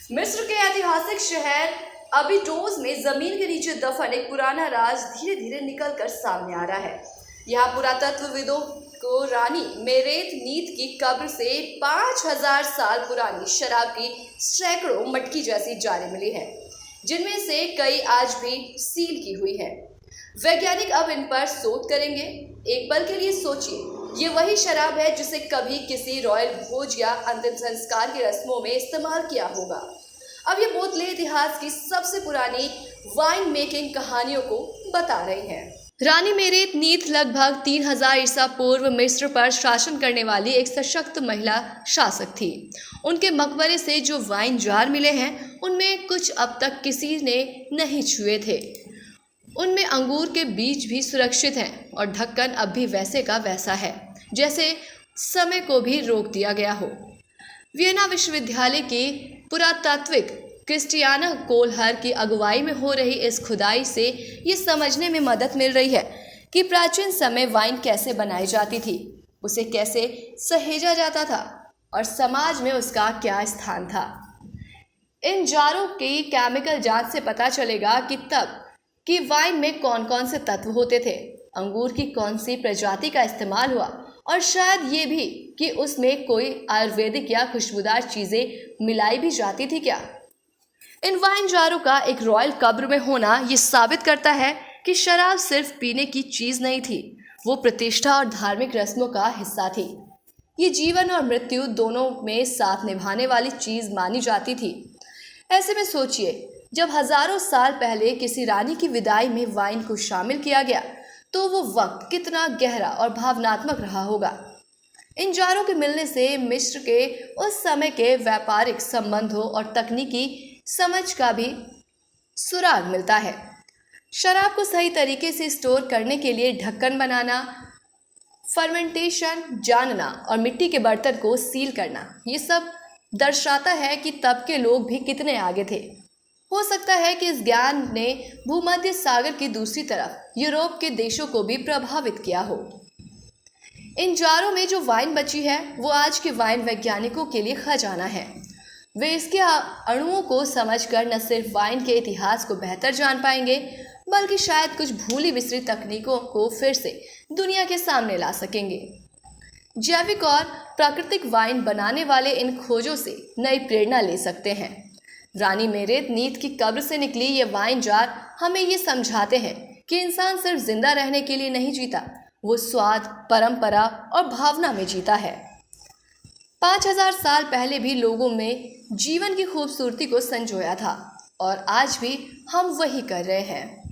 मिस्र के ऐतिहासिक शहर अबिटोस में जमीन के नीचे दफन एक पुराना राज धीरे धीरे निकल कर सामने आ रहा है। यहाँ पुरातत्वविदों को रानी मेरेत नीत की कब्र से 5000 साल पुरानी शराब की सैकड़ों मटकी जैसी जारें मिली है, जिनमें से कई आज भी सील की हुई है। वैज्ञानिक अब इन पर शोध करेंगे। एक पल के लिए सोचिए, ये वही शराब है जिसे कभी किसी रॉयल भोज या अंतिम संस्कार की रस्मों में इस्तेमाल किया होगा। अब ये बोतलें इतिहास की सबसे पुरानी वाइन मेकिंग कहानियों को बता रही हैं। रानी मेरेत नीत लगभग 3000 ईसा पूर्व मिस्र पर शासन करने वाली एक सशक्त महिला शासक थी। उनके मकबरे से जो वाइन जार मिले हैं, उनमें कुछ अब तक किसी ने नहीं छुए थे। उनमें अंगूर के बीज भी सुरक्षित हैं और ढक्कन अब भी वैसे का वैसा है, जैसे समय को भी रोक दिया गया हो। वियना विश्वविद्यालय की पुरातात्विक क्रिस्टियाना कोलहर की अगुवाई में हो रही इस खुदाई से ये समझने में मदद मिल रही है कि प्राचीन समय वाइन कैसे बनाई जाती थी, उसे कैसे सहेजा जाता था और समाज में उसका क्या स्थान था। इन जारों की केमिकल जांच से पता चलेगा कि तब कि वाइन में कौन कौन से तत्व होते थे, अंगूर की कौन सी प्रजाति का इस्तेमाल हुआ और शायद ये भी कि उसमें कोई आयुर्वेदिक या खुशबूदार चीज़ें मिलाई भी जाती थी क्या। इन वाइन जारों का एक रॉयल कब्र में होना ये साबित करता है कि शराब सिर्फ पीने की चीज़ नहीं थी, वो प्रतिष्ठा और धार्मिक रस्मों का हिस्सा थी। ये जीवन और मृत्यु दोनों में साथ निभाने वाली चीज़ मानी जाती थी। ऐसे में सोचिए, जब हजारों साल पहले किसी रानी की विदाई में वाइन को शामिल किया गया, तो वो वक्त कितना गहरा और भावनात्मक रहा होगा। इन जारों के मिलने से मिस्र के उस समय के व्यापारिक संबंधों और तकनीकी समझ का भी सुराग मिलता है। शराब को सही तरीके से स्टोर करने के लिए ढक्कन बनाना, फर्मेंटेशन जानना और मिट्टी के बर्तन को सील करना, ये सब दर्शाता है कि तब के लोग भी कितने आगे थे। हो सकता है कि इस ज्ञान ने भूमध्य सागर की दूसरी तरफ यूरोप के देशों को भी प्रभावित किया हो। इन जारों में जो वाइन बची है, वो आज के वाइन वैज्ञानिकों के लिए खजाना है। वे इसके अणुओं को समझकर न सिर्फ वाइन के इतिहास को बेहतर जान पाएंगे, बल्कि शायद कुछ भूली बिसरी तकनीकों को फिर से दुनिया के सामने ला सकेंगे। जैविक और प्राकृतिक वाइन बनाने वाले इन खोजों से नई प्रेरणा ले सकते हैं। रानी मेरेत नीत की कब्र से निकली ये वाइन जार हमें ये समझाते हैं कि इंसान सिर्फ जिंदा रहने के लिए नहीं जीता, वो स्वाद, परंपरा और भावना में जीता है। 5000 साल पहले भी लोगों में जीवन की खूबसूरती को संजोया था और आज भी हम वही कर रहे हैं।